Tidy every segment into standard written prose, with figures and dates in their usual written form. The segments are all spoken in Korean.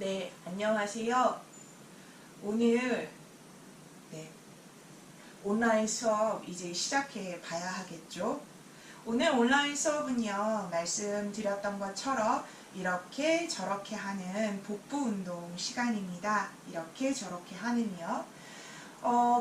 네, 안녕하세요. 오늘 온라인 수업 이제 시작해 봐야 하겠죠? 오늘 온라인 수업은요, 말씀드렸던 것처럼 이렇게 저렇게 하는 복부 운동 시간입니다. 이렇게 저렇게 하는요.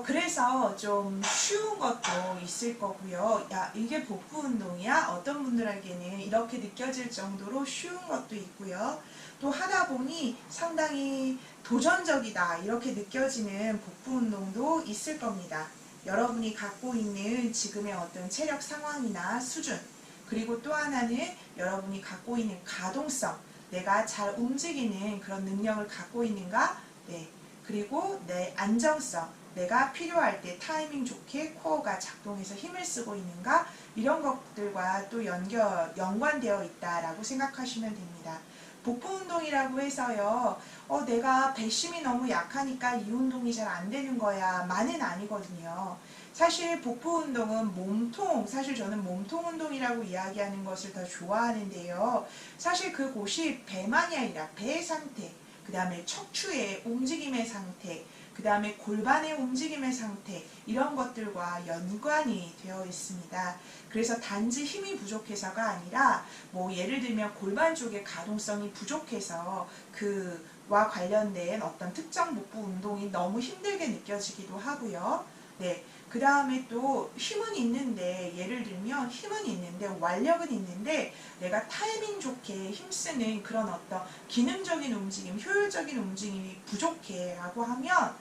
그래서 좀 쉬운 것도 있을 거고요. 야, 이게 복부 운동이야? 어떤 분들에게는 이렇게 느껴질 정도로 쉬운 것도 있고요. 또 하다 보니 상당히 도전적이다 이렇게 느껴지는 복부 운동도 있을 겁니다. 여러분이 갖고 있는 지금의 어떤 체력 상황이나 수준, 그리고 또 하나는 여러분이 갖고 있는 가동성, 내가 잘 움직이는 그런 능력을 갖고 있는가? 네. 그리고 내 안정성, 내가 필요할 때 타이밍 좋게 코어가 작동해서 힘을 쓰고 있는가? 이런 것들과 또 연관되어 있다라고 생각하시면 됩니다. 복부 운동이라고 해서요, 내가 배심이 너무 약하니까 이 운동이 잘 안 되는 거야 만은 아니거든요. 사실 복부 운동은 몸통, 사실 저는 몸통 운동이라고 이야기하는 것을 더 좋아하는데요. 사실 그곳이 배만이 아니라 배 상태, 그 다음에 척추의 움직임의 상태, 그 다음에 골반의 움직임의 상태, 이런 것들과 연관이 되어 있습니다. 그래서 단지 힘이 부족해서가 아니라 뭐 예를 들면 골반 쪽의 가동성이 부족해서 그와 관련된 어떤 특정 복부 운동이 너무 힘들게 느껴지기도 하고요. 네. 그 다음에 또 힘은 있는데, 예를 들면 힘은 있는데 완력은 있는데 내가 타이밍 좋게 힘쓰는 그런 어떤 기능적인 움직임, 효율적인 움직임이 부족해 라고 하면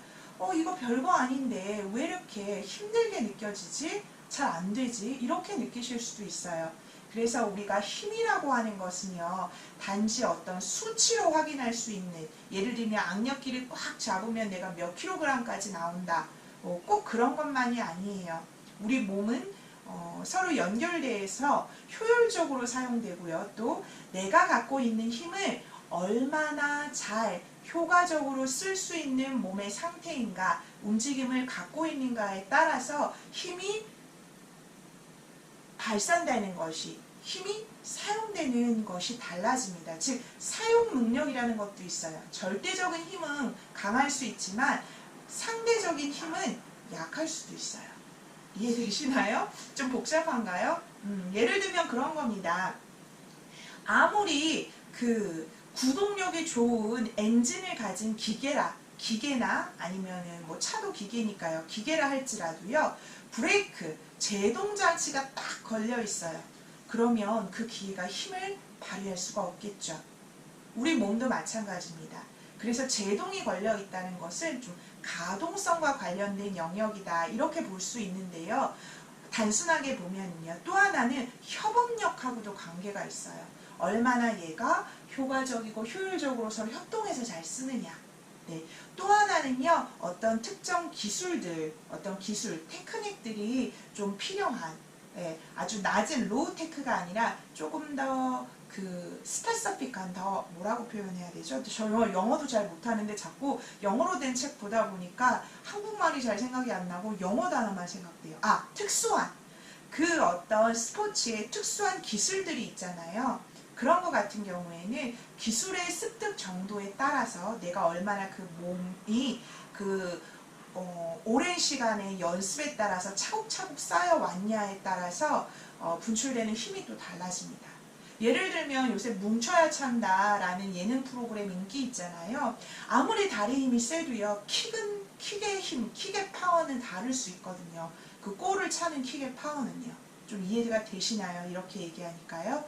이거 별거 아닌데 왜 이렇게 힘들게 느껴지지? 잘 안 되지? 이렇게 느끼실 수도 있어요. 그래서 우리가 힘이라고 하는 것은요, 단지 어떤 수치로 확인할 수 있는, 예를 들면 악력기를 꽉 잡으면 내가 몇 킬로그램까지 나온다, 꼭 그런 것만이 아니에요. 우리 몸은 서로 연결돼서 효율적으로 사용되고요. 또 내가 갖고 있는 힘을 얼마나 잘 효과적으로 쓸 수 있는 몸의 상태인가, 움직임을 갖고 있는가에 따라서 힘이 발산되는 것이, 힘이 사용되는 것이 달라집니다. 즉 사용 능력이라는 것도 있어요. 절대적인 힘은 강할 수 있지만 상대적인 힘은 약할 수도 있어요. 이해되시나요? 좀 복잡한가요? 예를 들면 그런 겁니다. 아무리 구동력이 좋은 엔진을 가진 기계나 아니면은 뭐 차도 기계니까요. 기계라 할지라도요. 브레이크, 제동장치가 딱 걸려 있어요. 그러면 그 기계가 힘을 발휘할 수가 없겠죠. 우리 몸도 마찬가지입니다. 그래서 제동이 걸려 있다는 것은 좀 가동성과 관련된 영역이다 이렇게 볼 수 있는데요. 단순하게 보면요. 또 하나는 협업력하고도 관계가 있어요. 얼마나 얘가 효과적이고 효율적으로 서로 협동해서 잘 쓰느냐. 네. 또 하나는요. 어떤 특정 기술들, 어떤 기술, 테크닉들이 좀 필요한, 아주 낮은 로우 테크가 아니라 조금 더 스페시픽한, 더 뭐라고 표현해야 되죠? 저 영어도 잘 못하는데 자꾸 영어로 된 책 보다 보니까 한국말이 잘 생각이 안 나고 영어 단어만 생각돼요. 특수한 어떤 스포츠의 특수한 기술들이 있잖아요. 그런 것 같은 경우에는 기술의 습득 정도에 따라서 내가 얼마나 그 몸이 오랜 시간의 연습에 따라서 차곡차곡 쌓여왔냐에 따라서 분출되는 힘이 또 달라집니다. 예를 들면 요새 뭉쳐야 찬다라는 예능 프로그램 인기 있잖아요. 아무리 다리 힘이 세도요. 킥의 힘, 킥의 파워는 다를 수 있거든요. 그 골을 차는 킥의 파워는요. 좀 이해가 되시나요? 이렇게 얘기하니까요.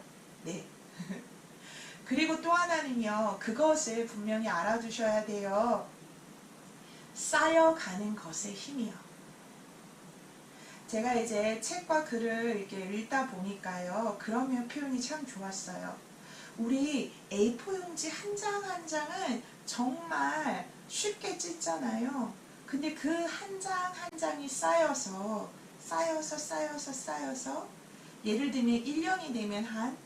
네. 그리고 또 하나는요. 그것을 분명히 알아두셔야 돼요. 쌓여가는 것의 힘이요. 제가 이제 책과 글을 이렇게 읽다 보니까요. 그런 표현이 참 좋았어요. 우리 A4 용지 한 장 한 장은 정말 쉽게 찢잖아요. 근데 그 한 장 한 장이 쌓여서 예를 들면 1년이 되면 한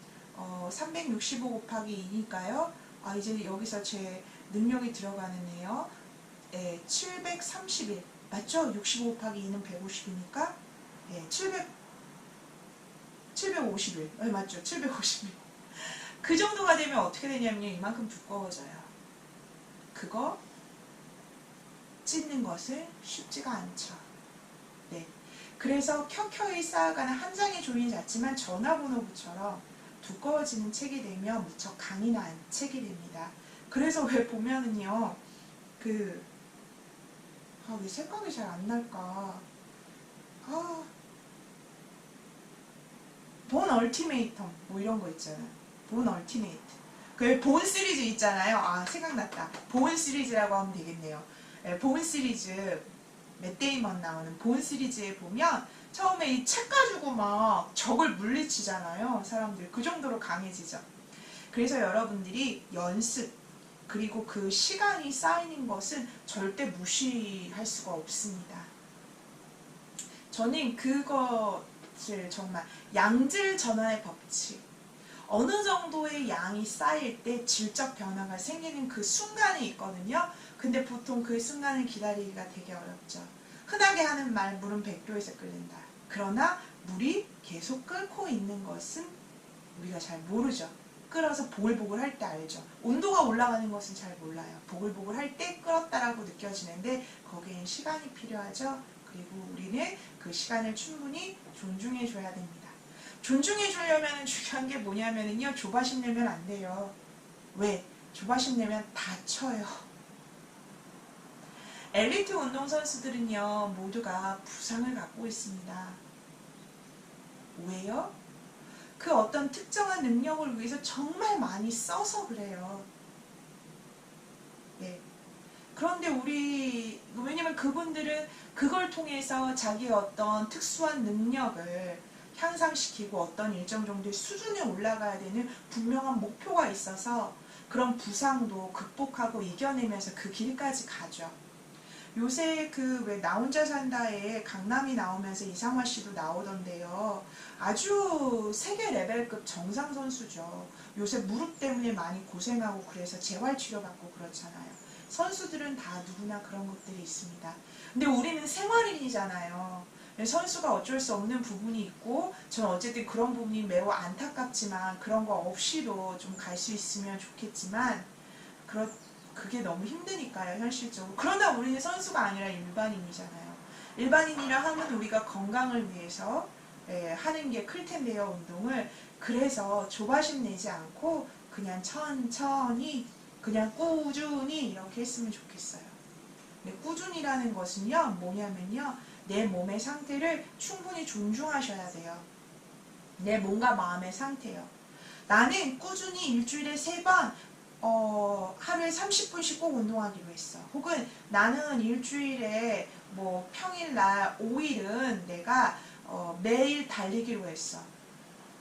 365 곱하기 2니까요. 이제 여기서 제 능력이 들어가는데요. 730일 맞죠? 65 곱하기 2는 150이니까 750일 맞죠? 750일 그 정도가 되면 어떻게 되냐면요. 이만큼 두꺼워져요. 그거 찢는 것은 쉽지가 않죠. 네. 그래서 켜켜이 쌓아가는 한 장의 종이 같지만 전화번호부처럼 두꺼워지는 책이 되면 무척 강인한 책이 됩니다. 그래서 왜 보면은요, 왜 생각이 잘 안 날까? 본 얼티메이텀 뭐 이런 거 있잖아요. 본 얼티메이트. 그 본 시리즈 있잖아요. 생각났다. 본 시리즈라고 하면 되겠네요. 본 시리즈 맷 데이먼 나오는 본 시리즈에 보면 처음에 이 책 가지고 막 적을 물리치잖아요. 사람들 그 정도로 강해지죠. 그래서 여러분들이 연습 그리고 그 시간이 쌓이는 것은 절대 무시할 수가 없습니다. 저는 그것을 정말 양질 전환의 법칙, 어느 정도의 양이 쌓일 때 질적 변화가 생기는 그 순간이 있거든요. 근데 보통 그 순간을 기다리기가 되게 어렵죠. 흔하게 하는 말, 물은 100도에서 끓는다. 그러나 물이 계속 끓고 있는 것은 우리가 잘 모르죠. 끓어서 보글보글 할 때 알죠. 온도가 올라가는 것은 잘 몰라요. 보글보글 할 때 끓었다라고 느껴지는데 거기엔 시간이 필요하죠. 그리고 우리는 그 시간을 충분히 존중해 줘야 됩니다. 존중해 주려면 중요한 게 뭐냐면요. 조바심 내면 안 돼요. 왜? 조바심 내면 다쳐요. 엘리트 운동선수들은요. 모두가 부상을 갖고 있습니다. 왜요? 그 어떤 특정한 능력을 위해서 정말 많이 써서 그래요. 네. 그런데 왜냐면 그분들은 그걸 통해서 자기의 어떤 특수한 능력을 향상시키고 어떤 일정 정도의 수준에 올라가야 되는 분명한 목표가 있어서 그런 부상도 극복하고 이겨내면서 그 길까지 가죠. 요새 왜 나 혼자 산다에 강남이 나오면서 이상화 씨도 나오던데요. 아주 세계 레벨급 정상 선수죠. 요새 무릎 때문에 많이 고생하고 그래서 재활치료 받고 그렇잖아요. 선수들은 다 누구나 그런 것들이 있습니다. 근데 우리는 생활인이잖아요. 선수가 어쩔 수 없는 부분이 있고 저는 어쨌든 그런 부분이 매우 안타깝지만 그런 거 없이도 좀 갈 수 있으면 좋겠지만 그게 너무 힘드니까요, 현실적으로. 그러나 우리는 선수가 아니라 일반인이잖아요. 일반인이라 하면 우리가 건강을 위해서 하는 게 클 텐데요, 운동을. 그래서 조바심 내지 않고 그냥 천천히 그냥 꾸준히 이렇게 했으면 좋겠어요. 꾸준히라는 것은요, 뭐냐면요, 내 몸의 상태를 충분히 존중하셔야 돼요. 내 몸과 마음의 상태요. 나는 꾸준히 일주일에 3번 하루에 30분씩 꼭 운동하기로 했어. 혹은 나는 일주일에 평일날 5일은 내가 매일 달리기로 했어.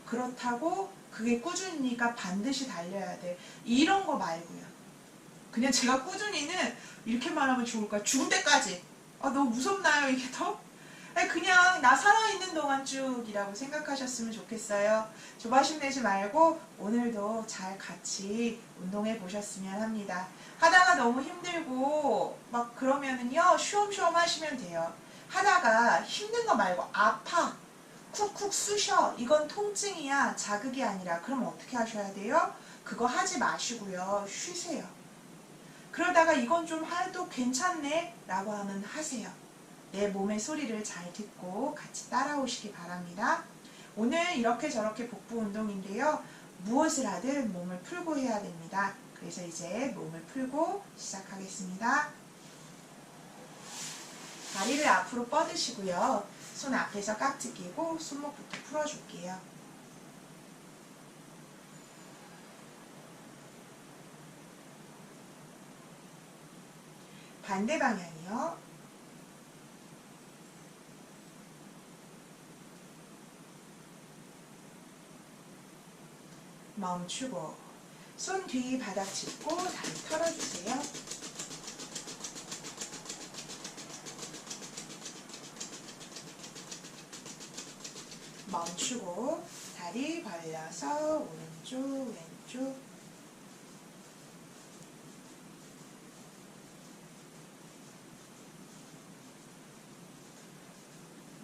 그렇다고 그게 꾸준히가 반드시 달려야 돼. 이런 거 말고요. 그냥 제가 꾸준히는 이렇게 말하면 좋을까요? 죽을 때까지. 너무 무섭나요, 이게 더? 그냥 나 살아있는 동안 쭉이라고 생각하셨으면 좋겠어요. 조바심 내지 말고 오늘도 잘 같이 운동해 보셨으면 합니다. 하다가 너무 힘들고 막 그러면은요, 쉬엄쉬엄 하시면 돼요. 하다가 힘든 거 말고 아파, 쿡쿡 쑤셔, 이건 통증이야, 자극이 아니라. 그럼 어떻게 하셔야 돼요? 그거 하지 마시고요, 쉬세요. 그러다가 이건 좀 해도 괜찮네 라고 하면 하세요. 내 몸의 소리를 잘 듣고 같이 따라오시기 바랍니다. 오늘 이렇게 저렇게 복부 운동인데요. 무엇을 하든 몸을 풀고 해야 됩니다. 그래서 이제 몸을 풀고 시작하겠습니다. 다리를 앞으로 뻗으시고요. 손 앞에서 깍지 끼고 손목부터 풀어줄게요. 반대 방향이요. 멈추고 손 뒤 바닥 짚고 다리 털어주세요. 멈추고 다리 벌려서 오른쪽 왼쪽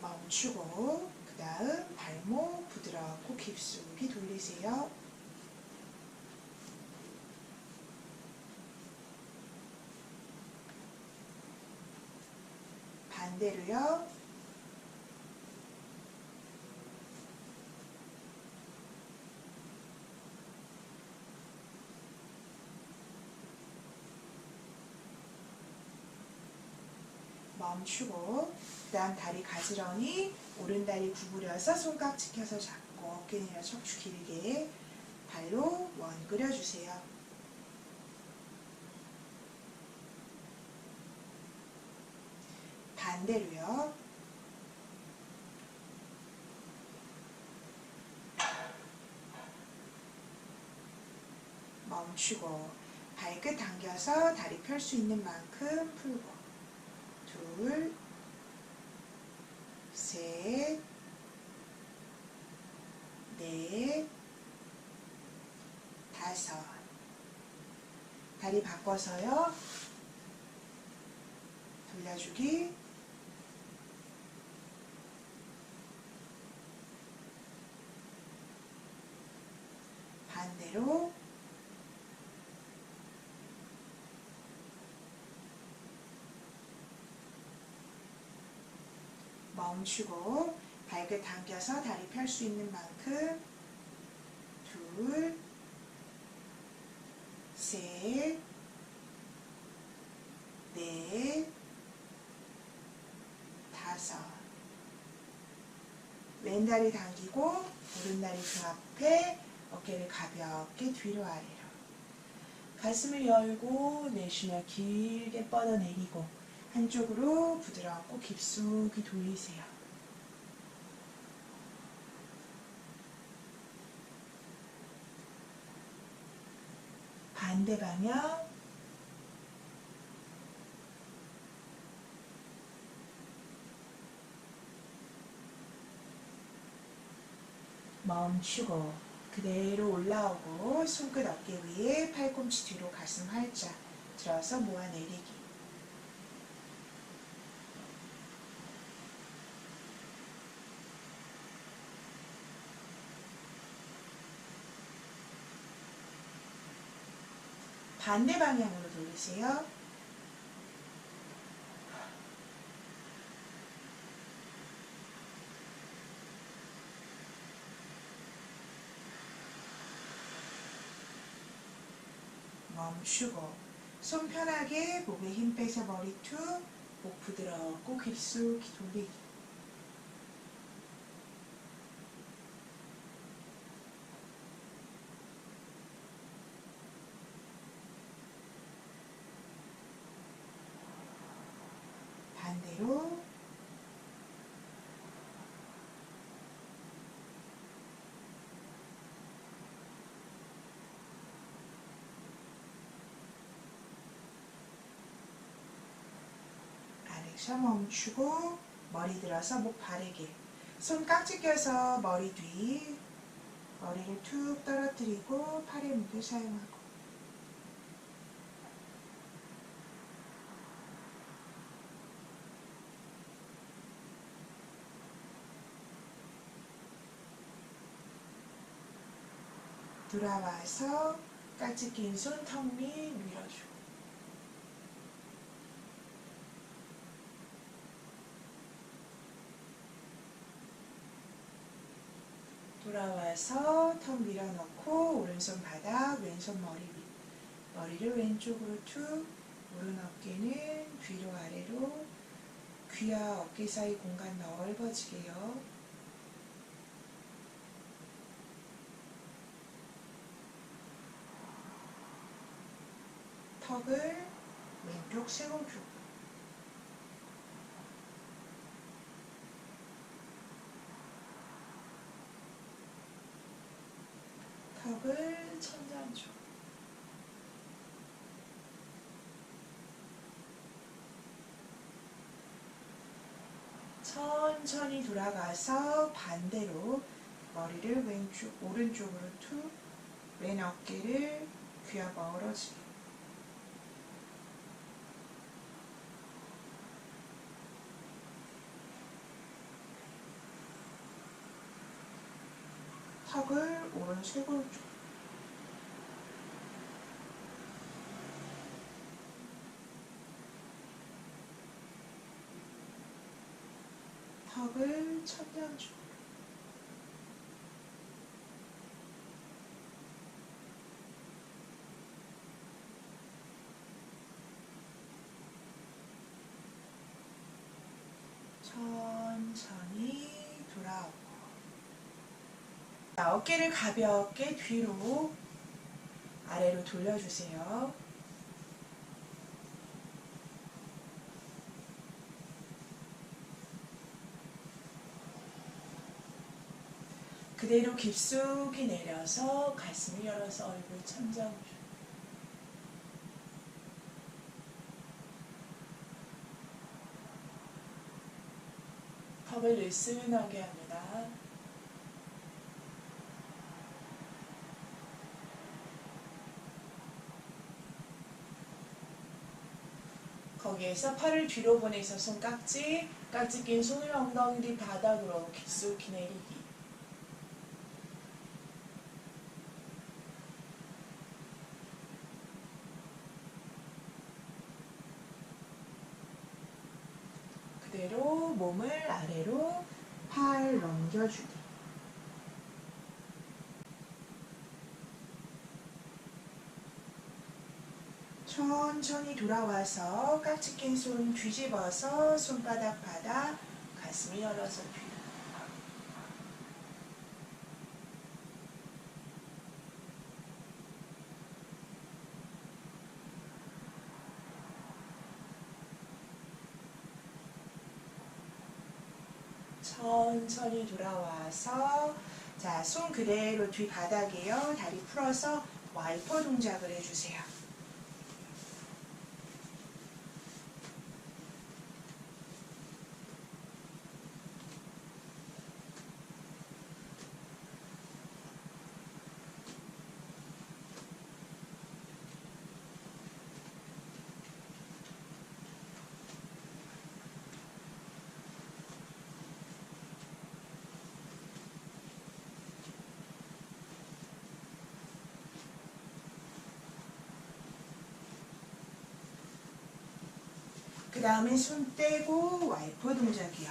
멈추고 그 다음 발목 부드럽고 깊숙이 돌리세요. 반대로요. 멈추고 그 다음 다리 가지런히 오른다리 구부려서 손깍지 껴서 잡고 어깨 내려 척추 길게 발로 원 그려주세요. 반대로요. 멈추고 발끝 당겨서 다리 펼 수 있는 만큼 풀고 둘, 셋, 넷, 다섯. 다리 바꿔서요. 돌려주기. 반대로. 멈추고 발끝 당겨서 다리 펼 수 있는 만큼 둘, 셋, 넷, 다섯. 왼다리 당기고 오른다리 그 앞에 어깨를 가볍게 뒤로 아래로. 가슴을 열고 내쉬며 길게 뻗어내리고 한쪽으로 부드럽고 깊숙이 돌리세요. 반대 방향. 멈추고 그대로 올라오고 손끝 어깨 위에 팔꿈치 뒤로 가슴 활짝 들어서 모아내리기. 반대 방향으로 돌리세요. 멈추고 손 편하게 목에 힘 빼서 머리 툭, 목 부드럽고 깊숙이 돌리기. 반대로. 아렉션 멈추고 머리 들어서 목 바르게. 손 깍지 껴서 머리 뒤. 머리를 툭 떨어뜨리고 팔의 무게 사용하고. 돌아와서 깍지 낀 손 턱 밑 밀어주고. 돌아와서 턱 밀어넣고 오른손 바닥, 왼손 머리 위. 머리를 왼쪽으로 툭, 오른 어깨는 뒤로 아래로. 귀와 어깨 사이 공간 넓어지게요. 턱을 왼쪽 세워주고. 턱을 천장 쪽. 천천히 돌아가서 반대로 머리를 왼쪽, 오른쪽으로 툭, 왼 어깨를 귀와 멀어지게. 턱을 오른 쇄골 쪽. 턱을 천장쪽으로. 천천히 돌아오고. 자, 어깨를 가볍게 뒤로 아래로 돌려주세요. 그대로 깊숙이 내려서 가슴을 열어서 얼굴 천장으로. 턱을 느슨하게 합니다. 거기에서 팔을 뒤로 보내서 손깍지, 깍지 낀 손을 엉덩이 뒤 바닥으로 깊숙이 내리기. 그대로 몸을 아래로 팔 넘겨주기. 천천히 돌아와서 깍지 낀 손 뒤집어서 손바닥 바닥, 가슴을 열어서 뒤로. 천천히 돌아와서 자, 손 그대로 뒤바닥에요. 다리 풀어서 와이퍼 동작을 해주세요. 그 다음에 손 떼고 와이퍼 동작이요.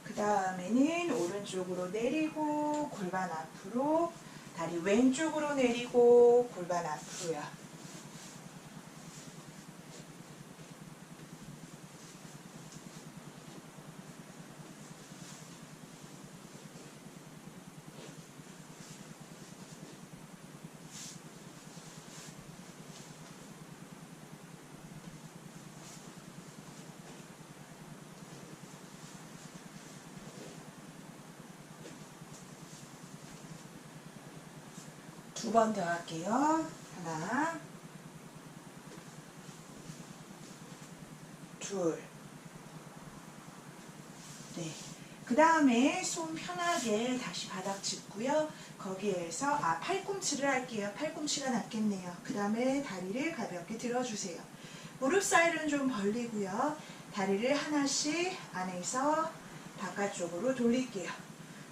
그 다음에는 오른쪽으로 내리고 골반 앞으로, 다리 왼쪽으로 내리고 골반 앞으로요. 두 번 더 할게요. 하나, 둘, 네. 그 다음에 손 편하게 다시 바닥 짚고요. 거기에서 팔꿈치를 할게요. 팔꿈치가 낫겠네요. 그 다음에 다리를 가볍게 들어주세요. 무릎 사이를 좀 벌리고요. 다리를 하나씩 안에서 바깥쪽으로 돌릴게요.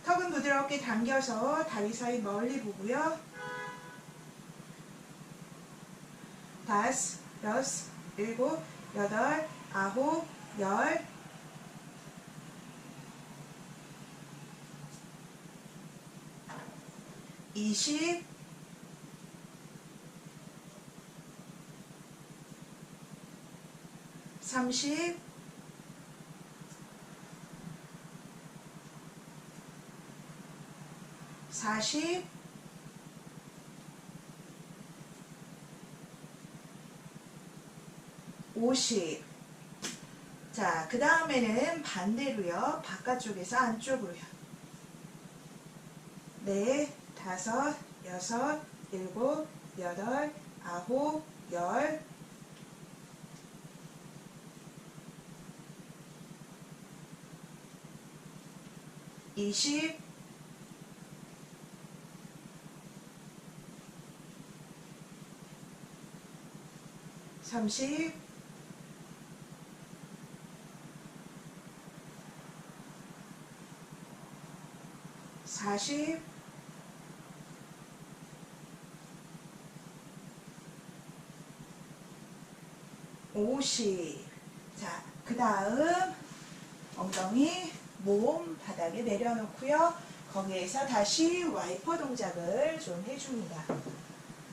턱은 부드럽게 당겨서 다리 사이 멀리 보고요. 5, 6, 7, 8, 9, 10, 20, 30, 40, 50. 자, 그 다음에는 반대로요. 바깥쪽에서 안쪽으로요. 4, 5, 6, 7, 8, 9, 10, 20, 30, 30, 40, 50. 자, 그 다음 엉덩이, 몸 바닥에 내려놓고요. 거기에서 다시 와이퍼 동작을 좀 해줍니다.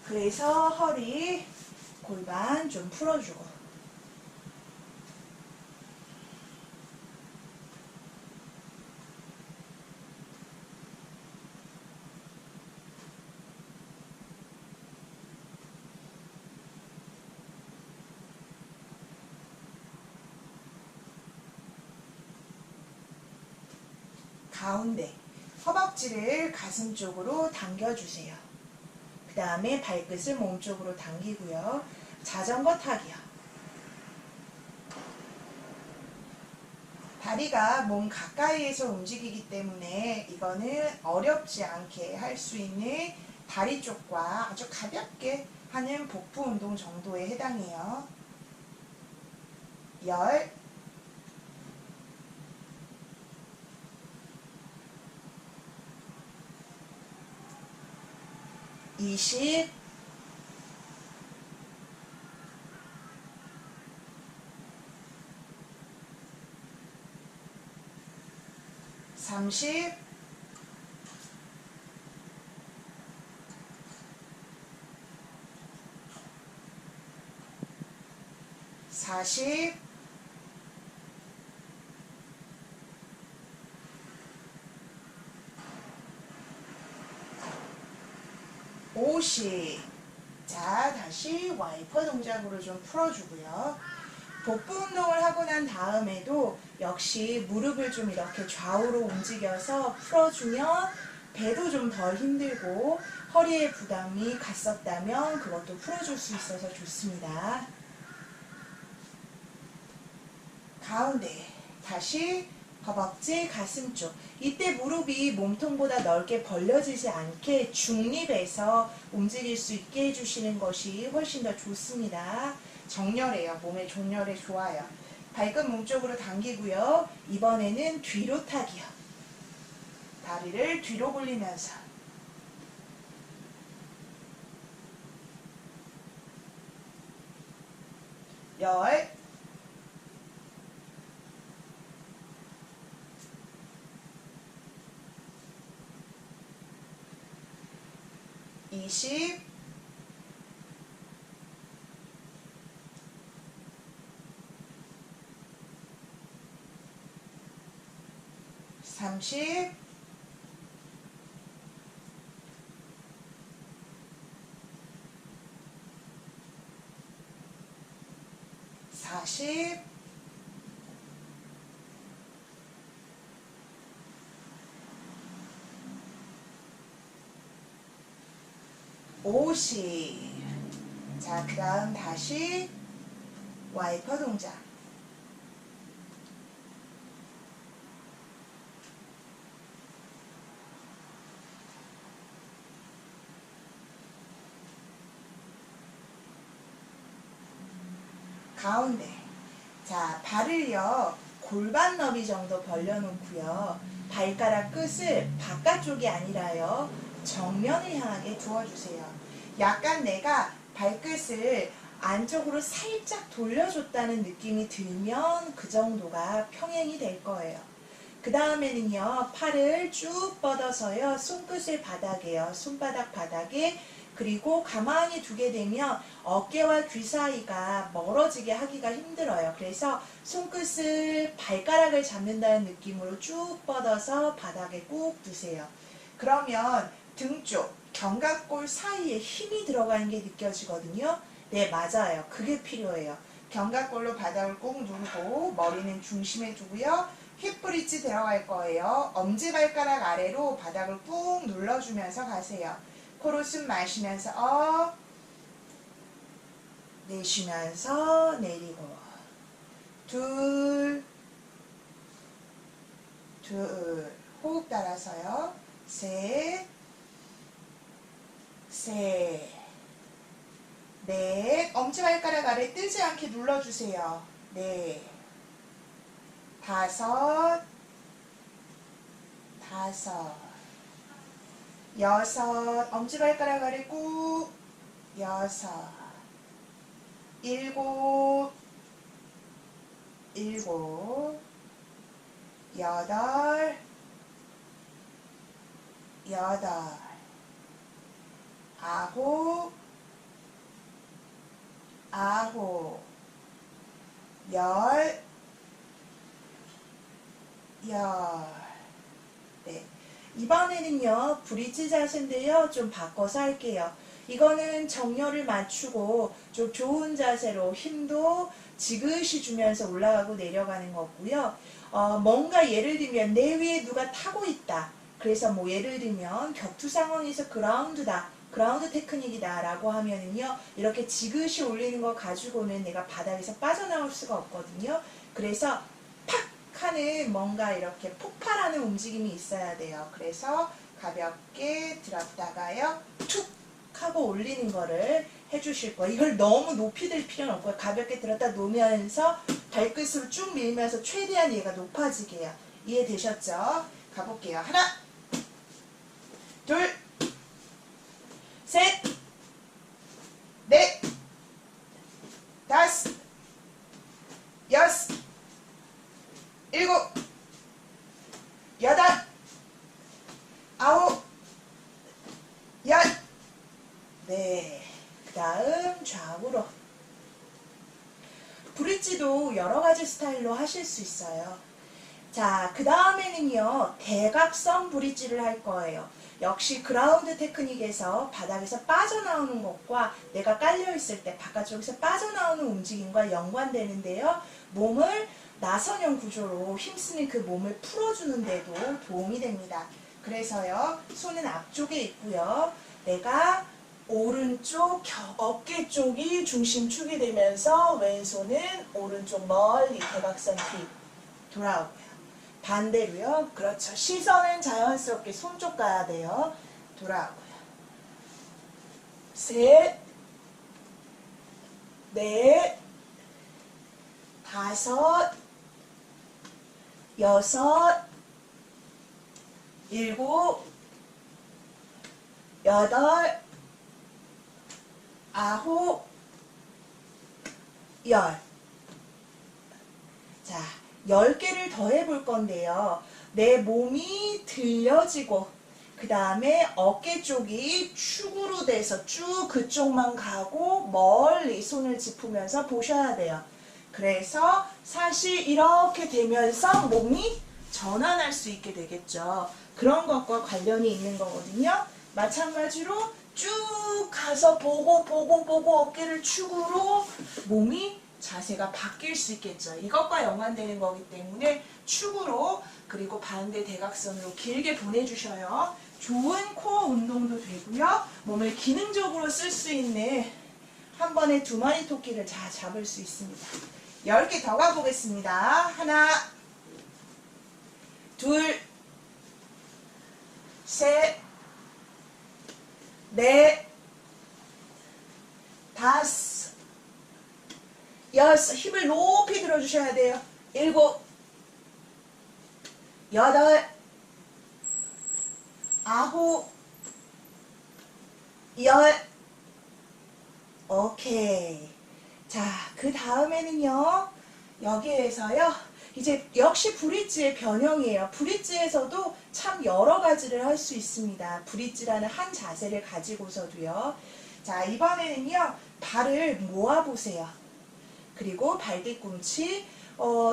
그래서 허리, 골반 좀 풀어주고. 가운데 허벅지를 가슴 쪽으로 당겨주세요. 그 다음에 발끝을 몸 쪽으로 당기고요. 자전거 타기요. 다리가 몸 가까이에서 움직이기 때문에 이거는 어렵지 않게 할 수 있는 다리 쪽과 아주 가볍게 하는 복부 운동 정도에 해당해요. 10, 20, 30, 40, 50. 자, 다시 와이퍼 동작으로 좀 풀어주고요. 복부 운동을 하고 난 다음에도 역시 무릎을 좀 이렇게 좌우로 움직여서 풀어주면 배도 좀 덜 힘들고 허리에 부담이 갔었다면 그것도 풀어줄 수 있어서 좋습니다. 가운데 다시 허벅지, 가슴 쪽. 이때 무릎이 몸통보다 넓게 벌려지지 않게 중립해서 움직일 수 있게 해주시는 것이 훨씬 더 좋습니다. 정렬해요. 몸의 정렬에 좋아요. 발끝 몸쪽으로 당기고요. 이번에는 뒤로 타기요. 다리를 뒤로 굴리면서 열, 20, 30, 40, 50. 자, 그 다음 다시 와이퍼 동작. 가운데. 자, 발을요, 골반 너비 정도 벌려놓고요. 발가락 끝을 바깥쪽이 아니라요, 정면을 향하게 두어주세요. 약간 내가 발끝을 안쪽으로 살짝 돌려줬다는 느낌이 들면 그 정도가 평행이 될 거예요. 그 다음에는요, 팔을 쭉 뻗어서요, 손끝을 바닥에요, 손바닥 바닥에. 그리고 가만히 두게 되면 어깨와 귀 사이가 멀어지게 하기가 힘들어요. 그래서 손끝을 발가락을 잡는다는 느낌으로 쭉 뻗어서 바닥에 꾹 두세요. 그러면 등 쪽, 견갑골 사이에 힘이 들어가는 게 느껴지거든요. 네, 맞아요. 그게 필요해요. 견갑골로 바닥을 꾹 누르고 머리는 중심에 두고요. 힙브릿지 들어갈 거예요. 엄지발가락 아래로 바닥을 꾹 눌러주면서 가세요. 코로 숨 마시면서 업, 내쉬면서 내리고, 둘, 둘, 호흡 따라서요. 셋, 셋, 넷. 엄지발가락 아래 뜨지 않게 눌러주세요. 넷. 다섯. 여섯. 엄지발가락 아래 꾹. 여섯. 일곱. 여덟. 아홉. 열. 네. 이번에는요, 브릿지 자세인데요, 좀 바꿔서 할게요. 이거는 정렬을 맞추고 좀 좋은 자세로 힘도 지그시 주면서 올라가고 내려가는 거고요. 뭔가 예를 들면 내 위에 누가 타고 있다. 그래서 뭐 예를 들면 격투 상황에서 그라운드다. 그라운드 테크닉이다 라고 하면은요, 이렇게 지그시 올리는 거 가지고는 내가 바닥에서 빠져나올 수가 없거든요. 그래서 팍 하는 뭔가 이렇게 폭발하는 움직임이 있어야 돼요. 그래서 가볍게 들었다가요, 툭 하고 올리는 거를 해주실 거예요. 이걸 너무 높이 들 필요는 없고요. 가볍게 들었다 놓으면서 발끝으로 쭉 밀면서 최대한 얘가 높아지게 해요. 이해되셨죠? 가볼게요. 하나, 둘, 셋, 넷, 다섯, 여섯, 일곱, 여덟, 아홉, 열. 네. 그 다음 좌우로. 브릿지도 여러 가지 스타일로 하실 수 있어요. 자, 그 다음에는요, 대각선 브릿지를 할 거예요. 역시 그라운드 테크닉에서 바닥에서 빠져나오는 것과 내가 깔려있을 때 바깥쪽에서 빠져나오는 움직임과 연관되는데요. 몸을 나선형 구조로 힘쓰는 그 몸을 풀어주는 데도 도움이 됩니다. 그래서요, 손은 앞쪽에 있고요. 내가 오른쪽 어깨 쪽이 중심축이 되면서 왼손은 오른쪽 멀리 대각선 뒤 돌아오고요. 반대로요. 그렇죠. 시선은 자연스럽게 손 쪽 가야 돼요. 돌아오고요. 셋, 넷, 다섯, 여섯, 일곱, 여덟, 아홉, 열. 자, 10개를 더 해볼 건데요. 내 몸이 들려지고 그 다음에 어깨 쪽이 축으로 돼서 쭉 그쪽만 가고 멀리 손을 짚으면서 보셔야 돼요. 그래서 사실 이렇게 되면서 몸이 전환할 수 있게 되겠죠. 그런 것과 관련이 있는 거거든요. 마찬가지로 쭉 가서 보고 어깨를 축으로 몸이 자세가 바뀔 수 있겠죠. 이것과 연관되는 거기 때문에 축으로 그리고 반대 대각선으로 길게 보내주셔요. 좋은 코어 운동도 되고요. 몸을 기능적으로 쓸 수 있는 한 번에 2마리 토끼를 다 잡을 수 있습니다. 10개 더 가보겠습니다. 하나, 둘, 셋, 넷, 다섯, 여섯. 힘을 높이 들어주셔야 돼요. 일곱, 여덟, 아홉, 열. 오케이. 자, 그 다음에는요, 여기에서요, 이제 역시 브릿지의 변형이에요. 브릿지에서도 참 여러 가지를 할 수 있습니다. 브릿지라는 한 자세를 가지고서도요. 자, 이번에는요, 발을 모아보세요. 그리고 발 뒤꿈치,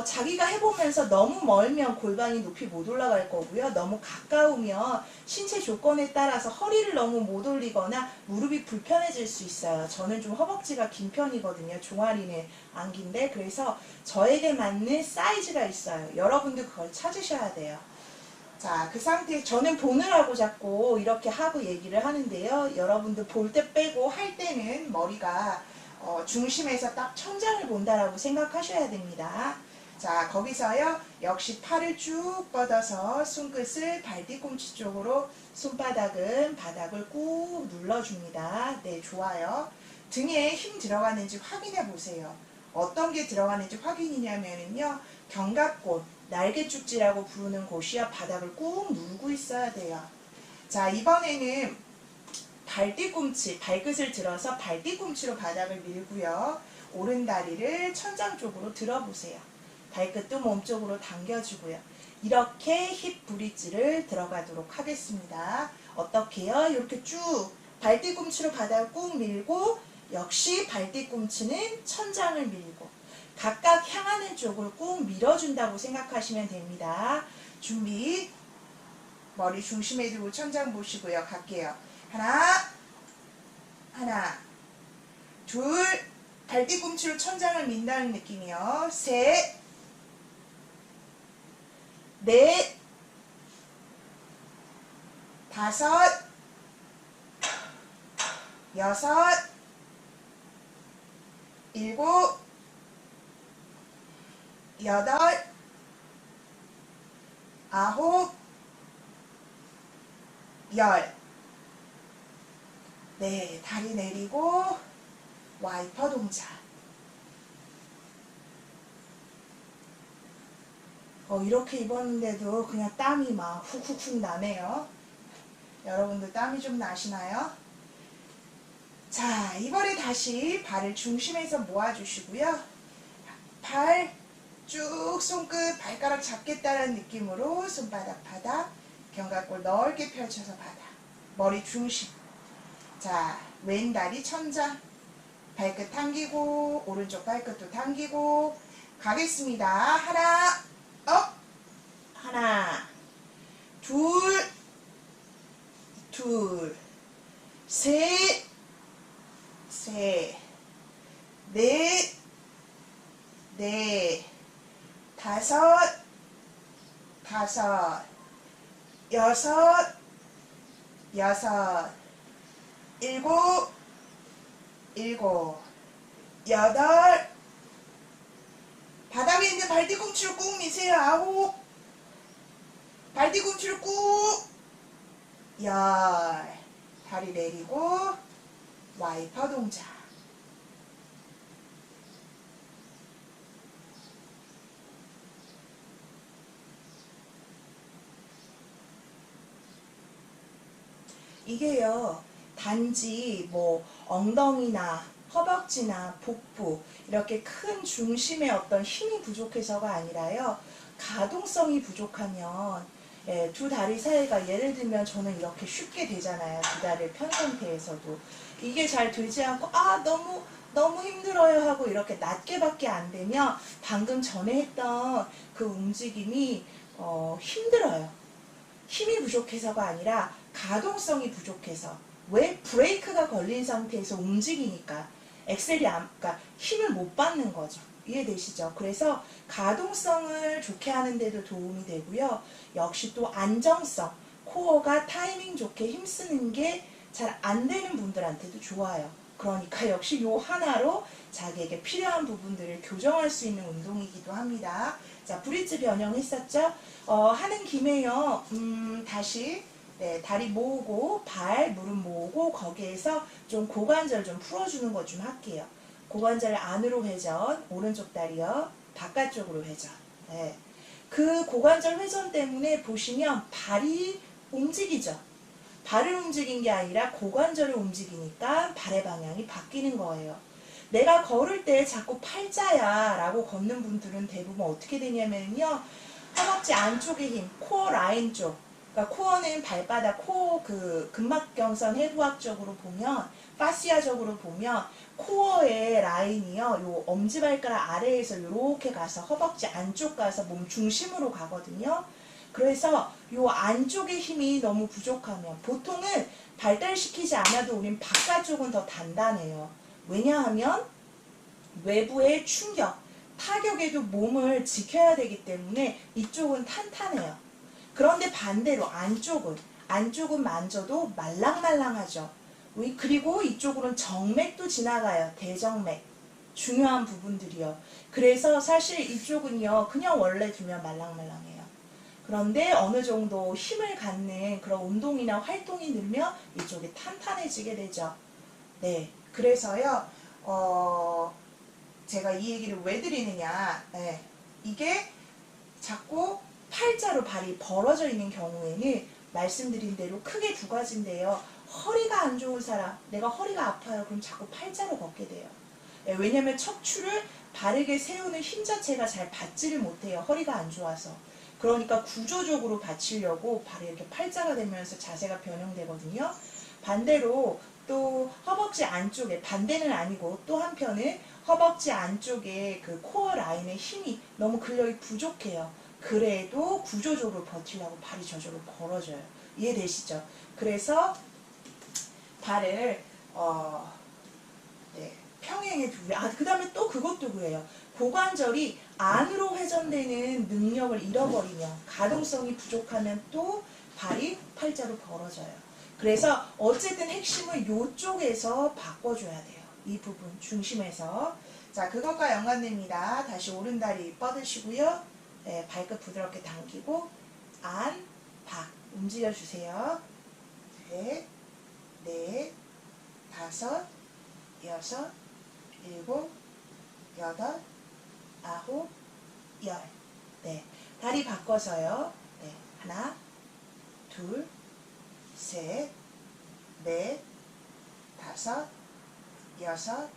자기가 해보면서 너무 멀면 골반이 높이 못 올라갈 거고요. 너무 가까우면 신체 조건에 따라서 허리를 너무 못 올리거나 무릎이 불편해질 수 있어요. 저는 좀 허벅지가 긴 편이거든요. 종아리는 안 긴데. 그래서 저에게 맞는 사이즈가 있어요. 여러분도 그걸 찾으셔야 돼요. 자, 그 상태에 저는 보느라고 자꾸 이렇게 하고 얘기를 하는데요. 여러분도 볼 때 빼고 할 때는 머리가 중심에서 딱 천장을 본다라고 생각하셔야 됩니다. 자, 거기서요, 역시 팔을 쭉 뻗어서 손끝을 발 뒤꿈치 쪽으로, 손바닥은 바닥을 꾹 눌러줍니다. 네, 좋아요. 등에 힘 들어가는지 확인해 보세요. 어떤 게 들어가는지 확인이냐면요. 견갑골, 날개축지라고 부르는 곳이요. 바닥을 꾹 누르고 있어야 돼요. 자, 이번에는 발뒤꿈치, 발끝을 들어서 발뒤꿈치로 바닥을 밀고요. 오른다리를 천장 쪽으로 들어보세요. 발끝도 몸쪽으로 당겨주고요. 이렇게 힙 브릿지를 들어가도록 하겠습니다. 어떻게요? 이렇게 쭉 발뒤꿈치로 바닥을 꾹 밀고 역시 발뒤꿈치는 천장을 밀고 각각 향하는 쪽을 꾹 밀어준다고 생각하시면 됩니다. 준비. 머리 중심에 두고 천장 보시고요. 갈게요. 하나, 둘, 발뒤꿈치로 천장을 민다는 느낌이요. 셋, 넷, 다섯, 여섯, 일곱, 여덟, 아홉, 열. 네, 다리 내리고 와이퍼 동작. 이렇게 입었는데도 그냥 땀이 막 훅훅훅 나네요. 여러분들 땀이 좀 나시나요? 자, 이번에 다시 발을 중심에서 모아주시고요. 발 쭉 손끝 발가락 잡겠다는 느낌으로 손바닥 바닥, 견갑골 넓게 펼쳐서 바닥, 머리 중심. 자, 왼다리 천장, 발끝 당기고 오른쪽 발끝도 당기고 가겠습니다. 하나, 둘, 셋, 넷, 다섯, 여섯, 일곱, 여덟, 바닥에 있는 발뒤꿈치를 꾹 미세요. 아홉, 발뒤꿈치를 꾹, 열, 다리 내리고 와이퍼 동작. 이게요, 단지 뭐 엉덩이나 허벅지나 복부 이렇게 큰 중심의 어떤 힘이 부족해서가 아니라요, 가동성이 부족하면 두 다리 사이가, 예를 들면 저는 이렇게 쉽게 되잖아요. 두 다리를 편 상태에서도 이게 잘 되지 않고 너무 힘들어요 하고 이렇게 낮게밖에 안 되면 방금 전에 했던 그 움직임이 힘들어요. 힘이 부족해서가 아니라 가동성이 부족해서. 왜? 브레이크가 걸린 상태에서 움직이니까 그러니까 힘을 못 받는 거죠. 이해되시죠? 그래서 가동성을 좋게 하는 데도 도움이 되고요. 역시 또 안정성, 코어가 타이밍 좋게 힘쓰는 게 잘 안 되는 분들한테도 좋아요. 그러니까 역시 요 하나로 자기에게 필요한 부분들을 교정할 수 있는 운동이기도 합니다. 자, 브릿지 변형했었죠? 하는 김에요. 다시 다리 모으고 발, 무릎 모으고 거기에서 좀 고관절 좀 풀어주는 것 좀 할게요. 고관절 안으로 회전, 오른쪽 다리요. 바깥쪽으로 회전. 네. 그 고관절 회전 때문에 보시면 발이 움직이죠. 발을 움직인 게 아니라 고관절을 움직이니까 발의 방향이 바뀌는 거예요. 내가 걸을 때 자꾸 팔자야 라고 걷는 분들은 대부분 어떻게 되냐면요, 허벅지 안쪽의 힘, 코어 라인 쪽, 그러니까 코어는 발바닥, 그 근막경선 해부학적으로 보면, 파시아적으로 보면 코어의 라인이요, 요 엄지발가락 아래에서 이렇게 가서 허벅지 안쪽 가서 몸 중심으로 가거든요. 그래서 요 안쪽의 힘이 너무 부족하면, 보통은 발달시키지 않아도 우린 바깥쪽은 더 단단해요. 왜냐하면 외부의 충격, 타격에도 몸을 지켜야 되기 때문에 이쪽은 탄탄해요. 그런데 반대로 안쪽은 만져도 말랑말랑하죠. 그리고 이쪽으로는 정맥도 지나가요. 대정맥. 중요한 부분들이요. 그래서 사실 이쪽은요, 그냥 원래 두면 말랑말랑해요. 그런데 어느 정도 힘을 갖는 그런 운동이나 활동이 늘면 이쪽이 탄탄해지게 되죠. 네. 그래서요, 제가 이 얘기를 왜 드리느냐. 이게 자꾸 팔자로 발이 벌어져 있는 경우에는 말씀드린 대로 크게 두 가지인데요. 허리가 안 좋은 사람, 내가 허리가 아파요. 그럼 자꾸 팔자로 걷게 돼요. 왜냐면 척추를 바르게 세우는 힘 자체가 잘 받지를 못해요. 허리가 안 좋아서. 그러니까 구조적으로 받치려고 발이 이렇게 팔자가 되면서 자세가 변형되거든요. 반대로 또 허벅지 안쪽에, 반대는 아니고 또 한편은 허벅지 안쪽에 그 코어 라인의 힘이 너무 근력이 부족해요. 그래도 구조적으로 버티려고 발이 저절로 벌어져요. 이해되시죠? 그래서 발을 평행에 두고, 그 다음에 또 그것도 그래요. 고관절이 안으로 회전되는 능력을 잃어버리면, 가동성이 부족하면 또 발이 팔자로 벌어져요. 그래서 어쨌든 핵심은 이쪽에서 바꿔줘야 돼요. 이 부분 중심에서. 자, 그것과 연관됩니다. 다시 오른다리 뻗으시고요. 발끝 부드럽게 당기고 안, 박 움직여주세요. 셋, 넷, 다섯, 여섯, 일곱, 여덟, 아홉, 열. 다리 바꿔서요. 하나, 둘, 셋, 넷, 다섯, 여섯,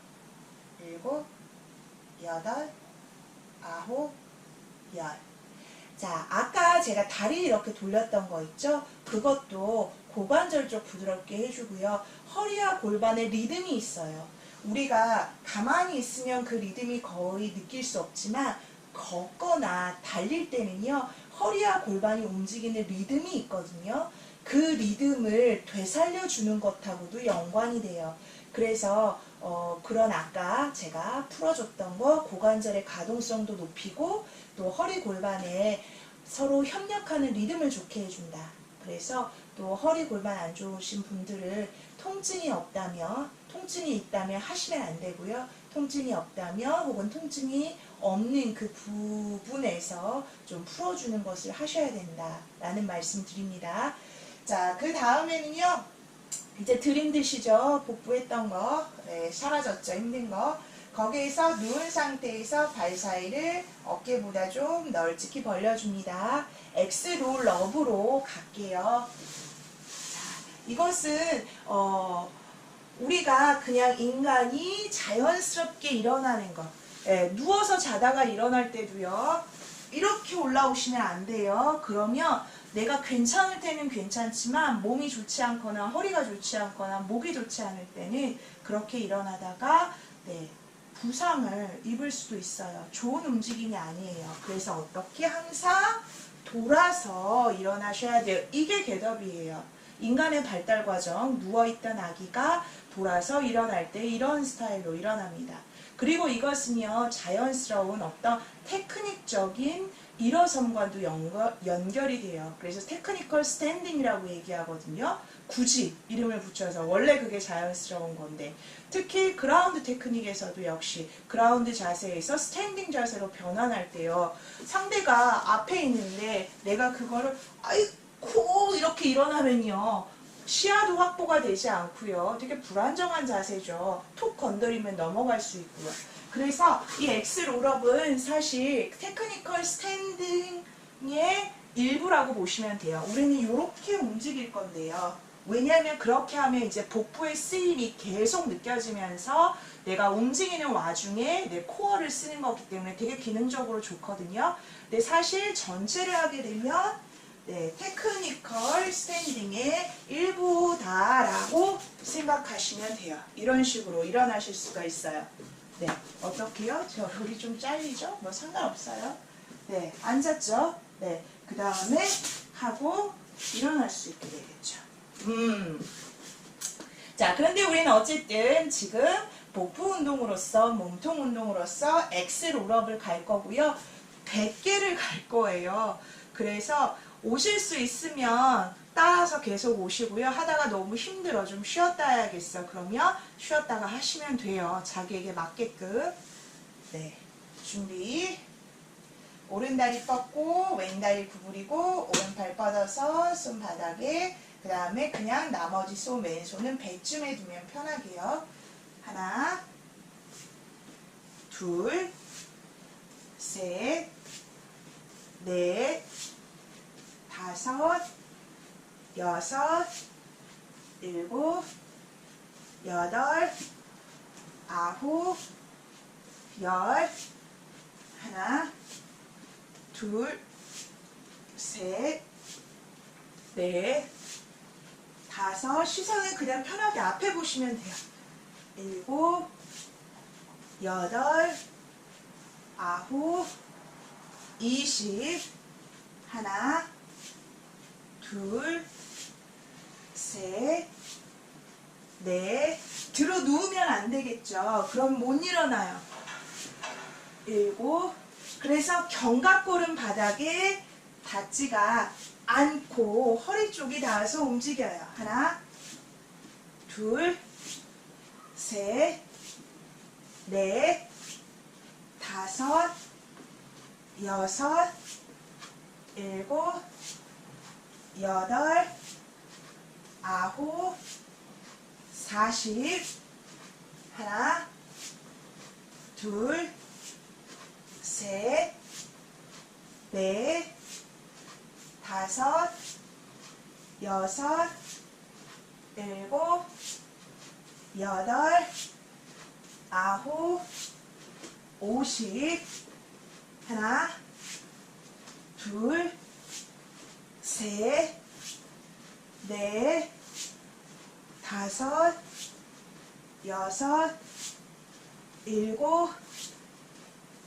일곱, 여덟, 아홉, 열. 자, 아까 제가 다리 이렇게 돌렸던 거 있죠? 그것도 고관절 쪽 부드럽게 해주고요. 허리와 골반에 리듬이 있어요. 우리가 가만히 있으면 그 리듬이 거의 느낄 수 없지만 걷거나 달릴 때는요. 허리와 골반이 움직이는 리듬이 있거든요. 그 리듬을 되살려주는 것하고도 연관이 돼요. 그래서 그런 아까 제가 풀어줬던 거 고관절의 가동성도 높이고 또 허리 골반에 서로 협력하는 리듬을 좋게 해준다. 그래서 또 허리 골반 안 좋으신 분들을 통증이 있다면 하시면 안 되고요. 통증이 없다면 혹은 통증이 없는 그 부분에서 좀 풀어주는 것을 하셔야 된다라는 말씀 드립니다. 자, 그 다음에는요. 이제 들 힘드시죠? 복부했던 거. 사라졌죠? 힘든 거. 거기에서 누운 상태에서 발 사이를 어깨보다 좀 널찍히 벌려줍니다. 엑스롤 업으로 갈게요. 자, 이것은 우리가 그냥 인간이 자연스럽게 일어나는 것. 누워서 자다가 일어날 때도요. 이렇게 올라오시면 안 돼요. 그러면 내가 괜찮을 때는 괜찮지만 몸이 좋지 않거나 허리가 좋지 않거나 목이 좋지 않을 때는 그렇게 일어나다가 부상을 입을 수도 있어요. 좋은 움직임이 아니에요. 그래서 어떻게 항상 돌아서 일어나셔야 돼요. 이게 겟업이에요. 인간의 발달 과정, 누워있던 아기가 돌아서 일어날 때 이런 스타일로 일어납니다. 그리고 이것은요, 자연스러운 어떤 테크닉적인 일어섬과도 연결이 돼요. 그래서 테크니컬 스탠딩이라고 얘기하거든요. 굳이 이름을 붙여서 원래 그게 자연스러운 건데 특히 그라운드 테크닉에서도 역시 그라운드 자세에서 스탠딩 자세로 변환할 때요. 상대가 앞에 있는데 내가 그거를 아이고 이렇게 일어나면요. 시야도 확보가 되지 않고요. 되게 불안정한 자세죠. 툭 건드리면 넘어갈 수 있고요. 그래서 이 엑스롤업은 사실 테크니컬 스탠딩의 일부라고 보시면 돼요. 우리는 이렇게 움직일 건데요. 왜냐하면 그렇게 하면 이제 복부의 쓰임이 계속 느껴지면서 내가 움직이는 와중에 내 코어를 쓰는 거기 때문에 되게 기능적으로 좋거든요. 근데 사실 전체를 하게 되면 테크니컬 스탠딩의 일부다라고 생각하시면 돼요. 이런 식으로 일어나실 수가 있어요. 어떻게요? 제 얼굴이 좀 잘리죠? 뭐 상관없어요. 앉았죠? 그 다음에 하고 일어날 수 있게 되겠죠. 자, 그런데 우리는 어쨌든 지금 복부 운동으로서, 몸통 운동으로서 엑스롤업을 갈 거고요. 100개를 갈 거예요. 그래서 오실 수 있으면 따라서 계속 오시고요. 하다가 너무 힘들어. 좀 쉬었다 해야겠어. 그러면 쉬었다가 하시면 돼요. 자기에게 맞게끔. 준비. 오른다리 뻗고 왼다리 구부리고 오른팔 뻗어서 손바닥에 그 다음에 그냥 나머지 왼손은 배쯤에 두면 편하게요. 하나, 둘, 셋, 넷, 다섯, 여섯, 일곱, 여덟, 아홉, 열. 하나, 둘, 셋, 넷, 다섯. 시선을 그냥 편하게 앞에 보시면 돼요. 일곱, 여덟, 아홉, 20. 하나, 둘, 셋, 넷. 들어 누우면 안 되겠죠. 그럼 못 일어나요. 일곱. 그래서 견갑골은 바닥에 닿지가 않고 허리 쪽이 닿아서 움직여요. 하나, 둘, 셋, 넷, 다섯, 여섯, 일곱, 여덟, 아홉, 40. 하나, 둘, 셋, 넷, 다섯, 여섯, 일곱, 여덟, 아홉, 50. 하나, 둘, 셋, 넷, 다섯, 여섯, 일곱,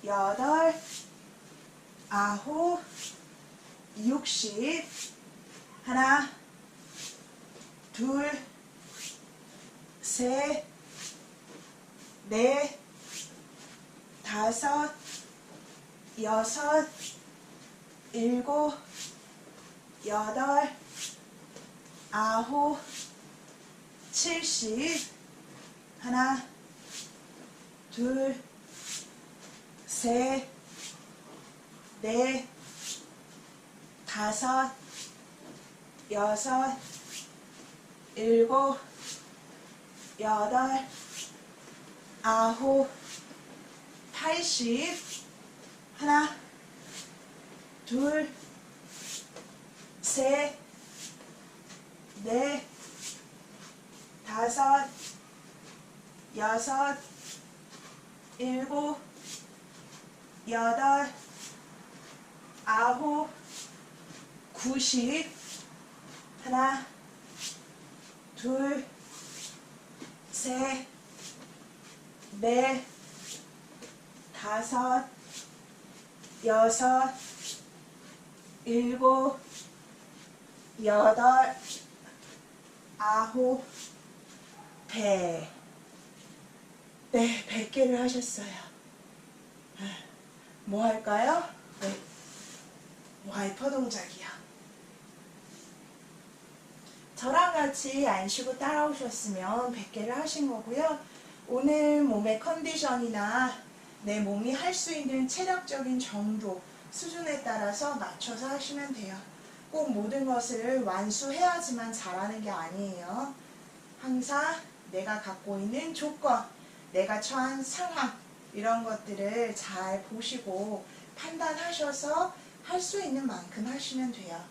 여덟, 아홉, 60. 하나, 둘, 셋, 넷, 다섯, 여섯, 일곱, 여덟, 아홉, 70. 하나, 둘, 셋, 넷, 다섯, 여섯, 일곱, 여덟, 아홉, 80. 하나, 둘, 셋, 넷, 다섯, 여섯, 일곱, 여덟, 아홉, 90. 하나, 둘, 셋, 넷, 다섯, 여섯, 일곱, 여덟, 아홉, 100. 네, 100개를 하셨어요. 뭐 할까요? 네, 와이퍼 동작이요. 저랑 같이 안 쉬고 따라오셨으면 100개를 하신 거고요. 오늘 몸의 컨디션이나 내 몸이 할 수 있는 체력적인 정도, 수준에 따라서 맞춰서 하시면 돼요. 꼭 모든 것을 완수해야지만 잘하는 게 아니에요. 항상 내가 갖고 있는 조건, 내가 처한 상황, 이런 것들을 잘 보시고 판단하셔서 할 수 있는 만큼 하시면 돼요.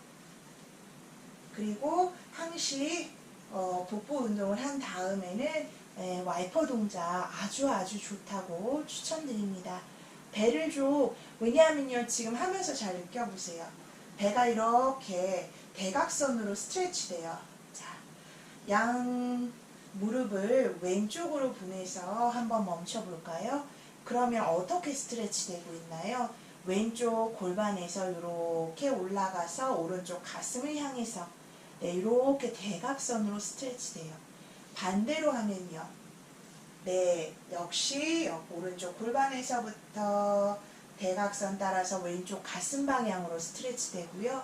그리고 항시 복부 운동을 한 다음에는 와이퍼 동작 아주 좋다고 추천드립니다. 배를 좀, 왜냐하면요, 지금 하면서 잘 느껴보세요. 배가 이렇게 대각선으로 스트레치 돼요. 자, 양 무릎을 왼쪽으로 보내서 한번 멈춰 볼까요? 그러면 어떻게 스트레치 되고 있나요? 왼쪽 골반에서 이렇게 올라가서 오른쪽 가슴을 향해서 이렇게 대각선으로 스트레치 돼요. 반대로 하면요. 네, 역시 오른쪽 골반에서부터 대각선 따라서 왼쪽 가슴 방향으로 스트레치 되고요.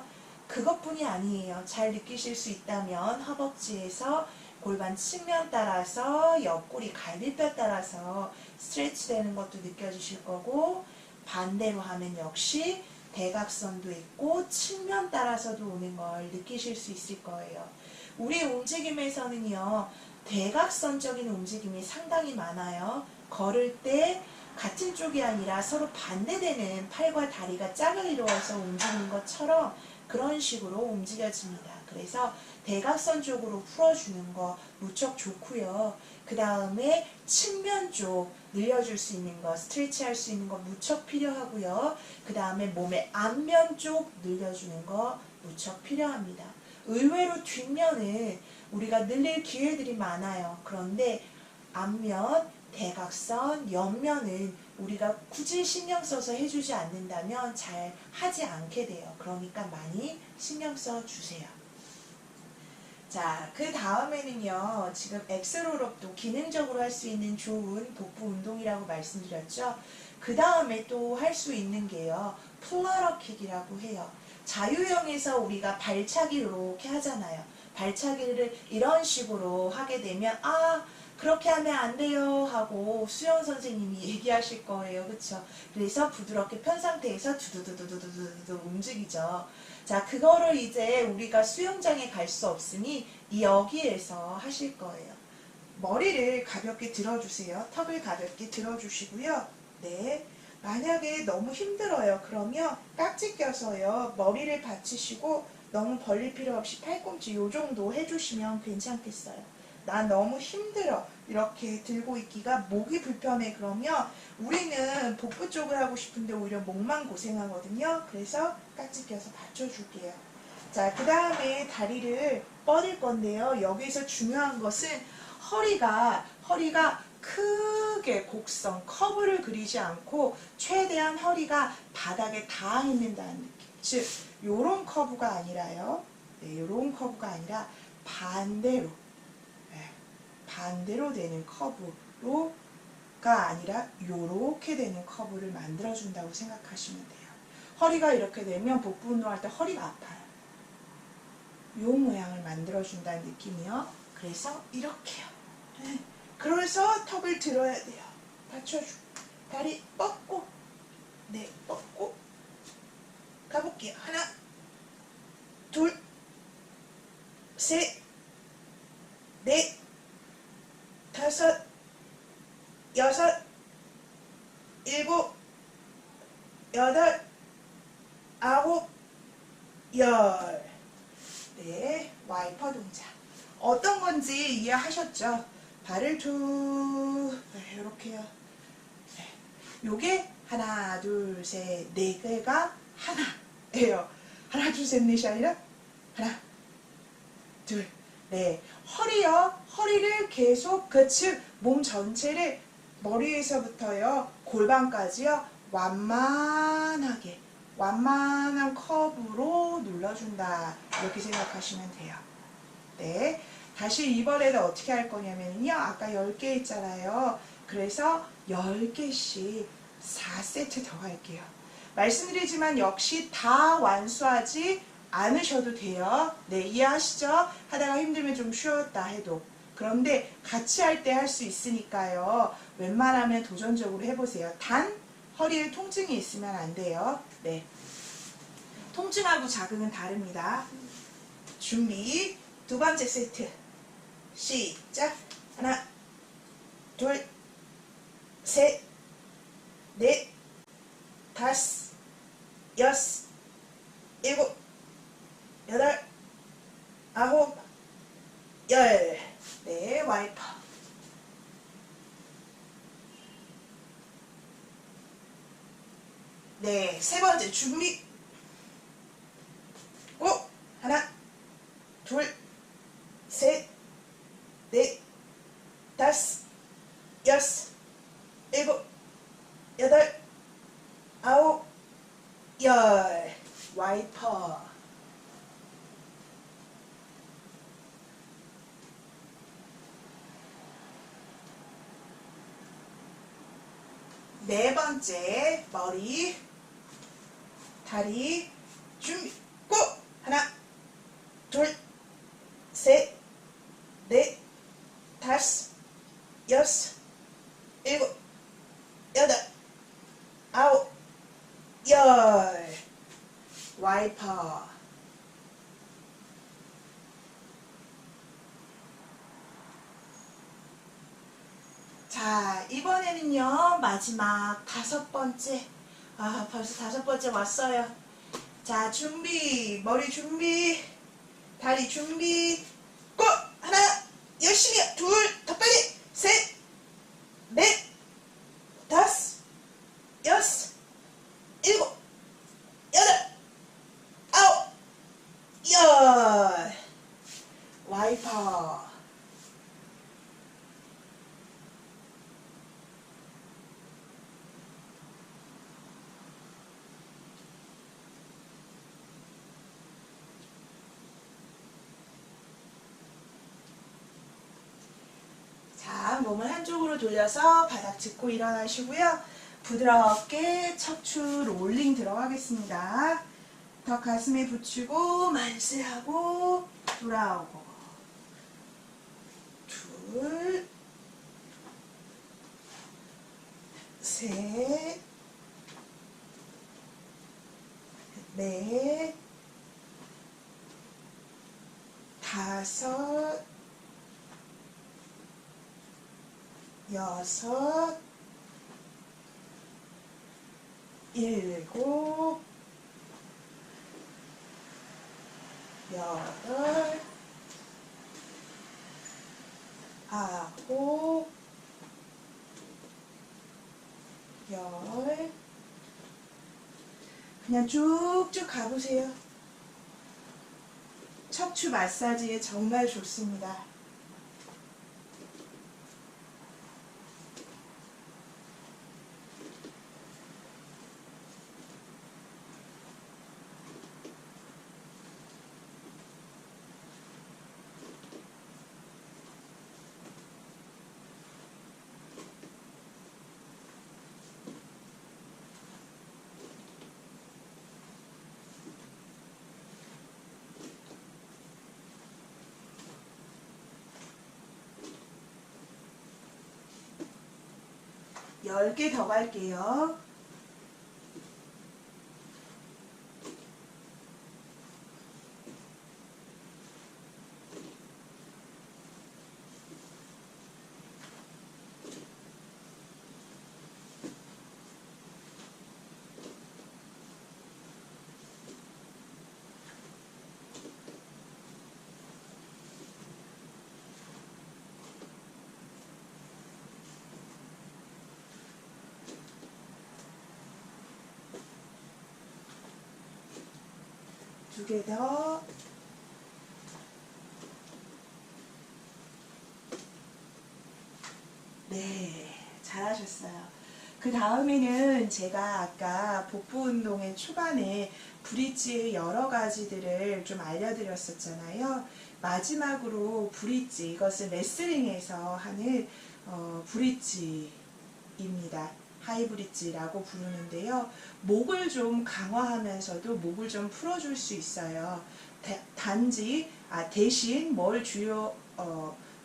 그것뿐이 아니에요. 잘 느끼실 수 있다면 허벅지에서 골반 측면 따라서 옆구리 갈비뼈 따라서 스트레치 되는 것도 느껴지실 거고, 반대로 하면 역시 대각선도 있고 측면 따라서도 오는 걸 느끼실 수 있을 거예요. 우리 움직임에서는요, 대각선적인 움직임이 상당히 많아요. 걸을 때 같은 쪽이 아니라 서로 반대되는 팔과 다리가 짝을 이루어서 움직이는 것처럼 그런 식으로 움직여집니다. 그래서 대각선 쪽으로 풀어주는 거 무척 좋고요. 그 다음에 측면 쪽 늘려줄 수 있는 거, 스트레치 할 수 있는 거 무척 필요하고요. 그 다음에 몸의 앞면 쪽 늘려주는 거 무척 필요합니다. 의외로 뒷면은 우리가 늘릴 기회들이 많아요. 그런데 앞면, 대각선, 옆면은 우리가 굳이 신경 써서 해주지 않는다면 잘 하지 않게 돼요. 그러니까 많이 신경 써 주세요. 자, 그 다음에는요, 지금 엑스로럽도 기능적으로 할 수 있는 좋은 복부 운동이라고 말씀드렸죠. 그 다음에 또 할 수 있는 게요, 플러터킥이라고 해요. 자유형에서 우리가 발차기 이렇게 하잖아요. 발차기를 이런 식으로 하게 되면 그렇게 하면 안 돼요 하고 수영 선생님이 얘기하실 거예요. 그쵸? 그래서 부드럽게 편 상태에서 두두두두두두두 움직이죠. 자, 그거를 이제 우리가 수영장에 갈 수 없으니 여기에서 하실 거예요. 머리를 가볍게 들어주세요. 턱을 가볍게 들어주시고요. 네. 만약에 너무 힘들어요. 그러면 깍지 껴서요. 머리를 받치시고 너무 벌릴 필요 없이 팔꿈치 요 정도 해주시면 괜찮겠어요. 난 너무 힘들어. 이렇게 들고 있기가 목이 불편해. 그러면 우리는 복부 쪽을 하고 싶은데 오히려 목만 고생하거든요. 그래서 깍지 껴서 받쳐줄게요. 자, 그 다음에 다리를 뻗을 건데요. 여기서 중요한 것은 허리가 크게 곡선, 커브를 그리지 않고 최대한 허리가 바닥에 닿아 있는다는 느낌. 즉, 요런 커브가 아니라요. 네, 요런 커브가 아니라 반대로. 네, 반대로 되는 커브로가 아니라 요렇게 되는 커브를 만들어준다고 생각하시면 돼요. 허리가 이렇게 되면 복부 운동할 때 허리가 아파요. 요 모양을 만들어준다는 느낌이요. 그래서 이렇게요. 네. 그래서 턱을 들어야 돼요. 받쳐주고 다리 뻗고 네 뻗고 가볼게요. 하나 둘 셋 넷 다섯 여섯 일곱 여덟 아홉 열. 네, 와이퍼 동작 어떤 건지 이해하셨죠? 발을 네, 이렇게요. 네. 요게 하나, 둘, 셋, 네 개가 하나예요. 하나, 둘, 셋, 넷이 아니라 하나, 둘, 네. 허리요. 허리를 계속 즉 몸 전체를 머리에서부터요 골반까지요 완만한 커브로 눌러준다. 이렇게 생각하시면 돼요. 네. 다시 이번에는 어떻게 할 거냐면요. 아까 10개 있잖아요. 그래서 10개씩 4세트 더 할게요. 말씀드리지만 역시 다 완수하지 않으셔도 돼요. 네, 이해하시죠? 하다가 힘들면 좀 쉬었다 해도. 그런데 같이 할 때 할 수 있으니까요. 웬만하면 도전적으로 해보세요. 단 허리에 통증이 있으면 안 돼요. 네. 통증하고 자극은 다릅니다. 준비. 두 번째 세트. 시작. 하나, 둘, 셋, 넷, 다섯, 여섯, 일곱, 여덟, 아홉, 열. 네, 와이퍼. 네, 세 번째 준비. 고! 하나, 둘, 셋, 넷, 다섯, 여섯, 일곱, 여덟, 아홉, 열. 와이퍼. 네 번째 머리, 다리 준비. 고! 하나, 둘, 셋, 넷, 다섯, 여섯, 일곱, 여덟, 아홉, 열. 와이퍼. 자, 이번에는요, 마지막 5번째. 아, 벌써 5번째 왔어요. 자, 준비, 머리 준비, 다리 준비, 고! 하나, 열심히, 둘, 더 빨리, 셋, 넷, 다섯, 여섯, 일곱, 여덟, 아홉, 열. 와이퍼. 자, 몸을 한쪽으로 돌려서 바닥 짚고 일어나시고요. 부드럽게 척추 롤링 들어가겠습니다. 더 가슴에 붙이고 만세하고 돌아오고 둘, 셋, 넷, 다섯, 여섯, 일곱, 여덟, 아홉, 열. 그냥 쭉쭉 가보세요. 척추 마사지에 정말 좋습니다. 열 개 더 갈게요. 두 개 더. 네, 잘하셨어요. 그 다음에는 제가 아까 복부 운동의 초반에 브릿지의 여러 가지들을 좀 알려드렸었잖아요. 마지막으로 브릿지, 이것은 레슬링에서 하는 브릿지입니다. 하이브릿지라고 부르는데요. 목을 좀 강화하면서도 목을 좀 풀어줄 수 있어요. 단지 대신 뭘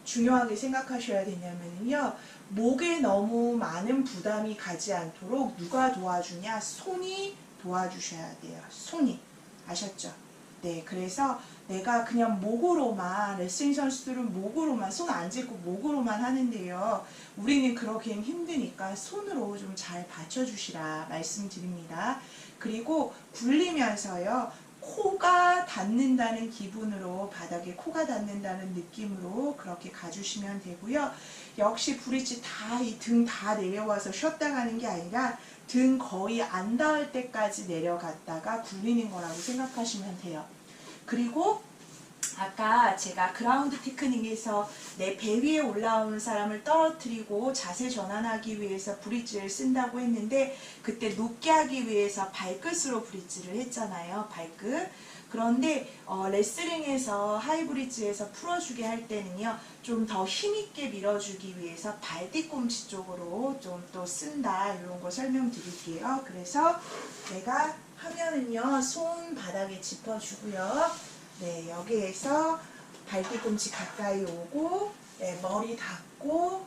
중요하게 생각하셔야 되냐면요. 목에 너무 많은 부담이 가지 않도록 누가 도와주냐? 손이 도와주셔야 돼요. 손이. 아셨죠? 네, 그래서 내가 그냥 목으로만, 레슬링 선수들은 목으로만, 손 안 짚고 목으로만 하는데요. 우리는 그러기엔 힘드니까 손으로 좀 잘 받쳐주시라 말씀드립니다. 그리고 굴리면서요. 코가 닿는다는 기분으로, 바닥에 코가 닿는다는 느낌으로 그렇게 가주시면 되고요. 역시 브릿지 이 등 다 내려와서 쉬었다 가는 게 아니라 등 거의 안 닿을 때까지 내려갔다가 굴리는 거라고 생각하시면 돼요. 그리고 아까 제가 그라운드 테크닉에서 내 배 위에 올라오는 사람을 떨어뜨리고 자세 전환하기 위해서 브릿지를 쓴다고 했는데, 그때 높게 하기 위해서 발끝으로 브릿지를 했잖아요. 발끝. 그런데 레슬링에서 하이브릿지에서 풀어주게 할 때는요, 좀 더 힘있게 밀어주기 위해서 발 뒤꿈치 쪽으로 좀 또 쓴다, 이런 거 설명드릴게요. 그래서 내가 하면은요, 손 바닥에 짚어주고요. 네, 여기에서 발 뒤꿈치 가까이 오고, 네, 머리 닿고,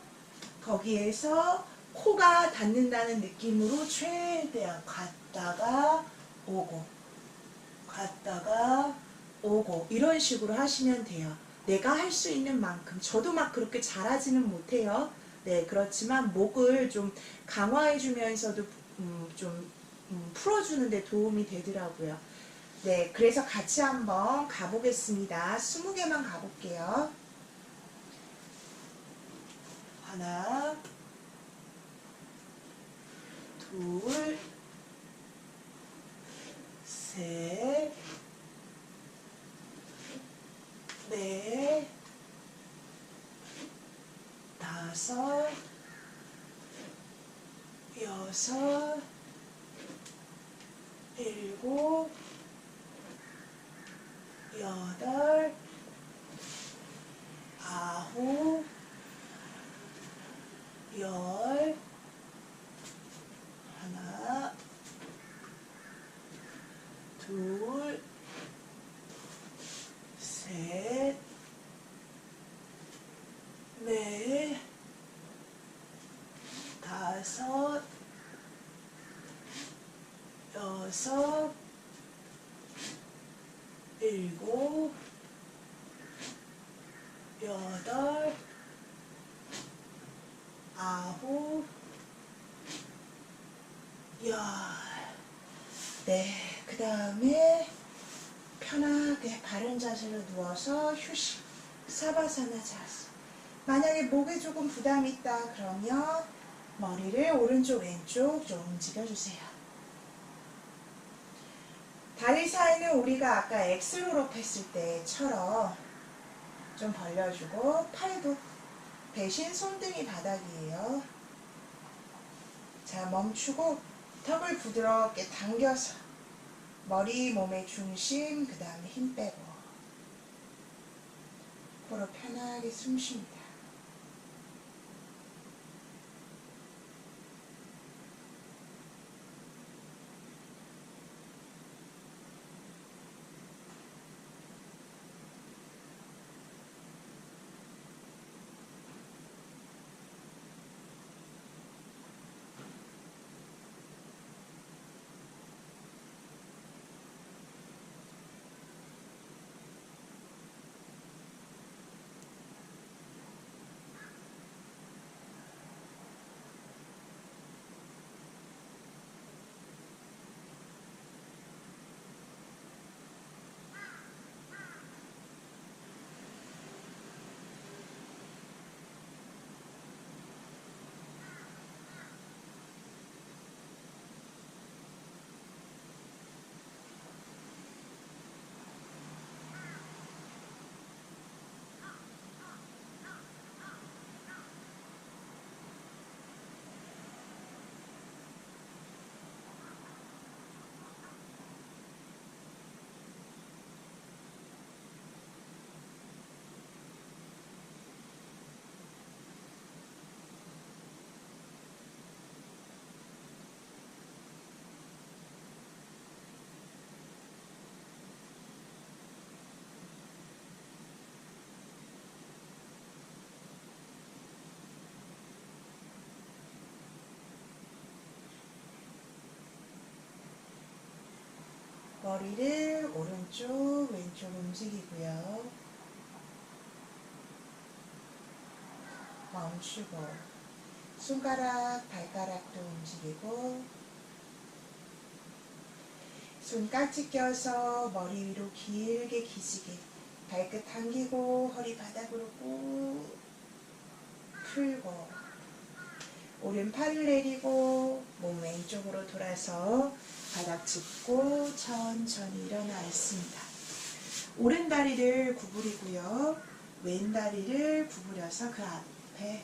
거기에서 코가 닿는다는 느낌으로 최대한 갔다가 오고, 갔다가 오고, 이런 식으로 하시면 돼요. 내가 할 수 있는 만큼. 저도 막 그렇게 잘하지는 못해요. 네, 그렇지만 목을 좀 강화해 주면서도 좀 풀어주는 데 도움이 되더라고요. 네, 그래서 같이 한번 가보겠습니다. 20개만 가볼게요. 하나, 둘, 셋, 넷, 다섯, 여섯, 일곱, 여덟, 아홉, 열, 하나, 둘, 셋, 넷, 다섯, 여섯, 일곱, 여덟, 아홉, 열. 네, 그 다음에 편하게 바른 자세로 누워서 휴식. 사바사나 자세. 만약에 목에 조금 부담이 있다 그러면 머리를 오른쪽 왼쪽 좀 움직여주세요. 다리 사이는 우리가 아까 엑스로럽 했을 때처럼 좀 벌려주고, 팔도 대신 손등이 바닥이에요. 자, 멈추고 턱을 부드럽게 당겨서 머리, 몸의 중심, 그 다음에 힘 빼고 코로 편하게 숨 쉽니다. 머리를 오른쪽, 왼쪽 움직이고요. 멈추고 손가락, 발가락도 움직이고, 손깍지 껴서 머리 위로 길게 기지개, 발끝 당기고 허리 바닥으로 꾹 풀고, 오른팔을 내리고 몸 왼쪽으로 돌아서 바닥 짚고 천천히 일어나 있습니다. 오른 다리를 구부리고요. 왼 다리를 구부려서 그 앞에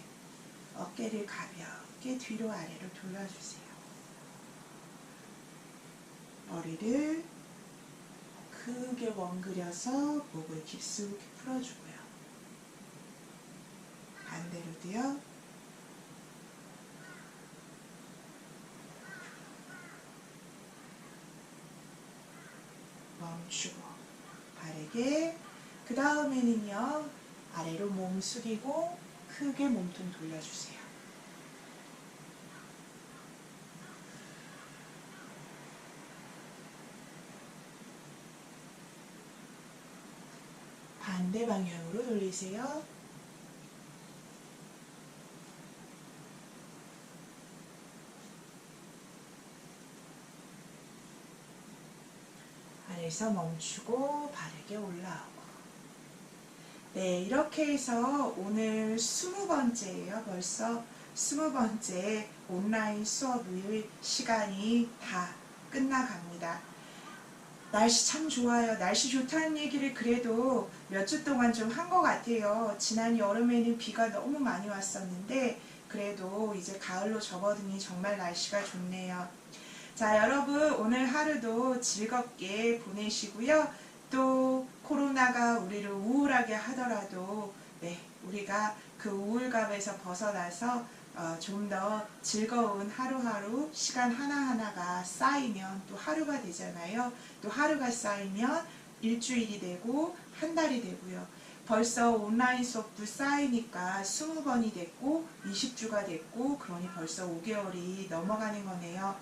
어깨를 가볍게 뒤로 아래로 돌려주세요. 머리를 크게 멍그려서 목을 깊숙이 풀어주고요. 반대로도요. 멈추고 바르게. 그 다음에는요, 아래로 몸 숙이고 크게 몸통 돌려주세요. 반대 방향으로 돌리세요. 중간에서 멈추고 바르게 올라오고. 네, 이렇게 해서 오늘 20번째예요. 벌써 20번째 온라인 수업의 시간이 다 끝나갑니다. 날씨 참 좋아요. 날씨 좋다는 얘기를 그래도 몇 주 동안 좀 한 것 같아요. 지난 여름에는 비가 너무 많이 왔었는데 그래도 이제 가을로 접어드니 정말 날씨가 좋네요. 자, 여러분 오늘 하루도 즐겁게 보내시고요. 또 코로나가 우리를 우울하게 하더라도 네, 우리가 그 우울감에서 벗어나서 좀 더 즐거운 하루하루 시간 하나하나가 쌓이면 또 하루가 되잖아요. 또 하루가 쌓이면 일주일이 되고 한 달이 되고요. 벌써 온라인 수업도 쌓이니까 20번이 됐고 20주가 됐고 그러니 벌써 5개월이 넘어가는 거네요.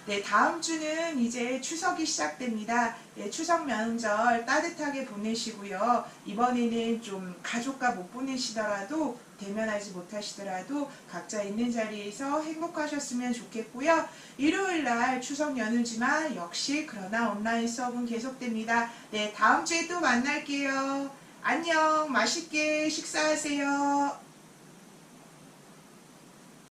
네, 다음 주는 이제 추석이 시작됩니다. 네, 추석 명절 따뜻하게 보내시고요. 이번에는 좀 가족과 못 보내시더라도 대면하지 못하시더라도 각자 있는 자리에서 행복하셨으면 좋겠고요. 일요일날 추석 연휴지만 역시 그러나 온라인 수업은 계속됩니다. 네, 다음 주에 또 만날게요. 안녕, 맛있게 식사하세요.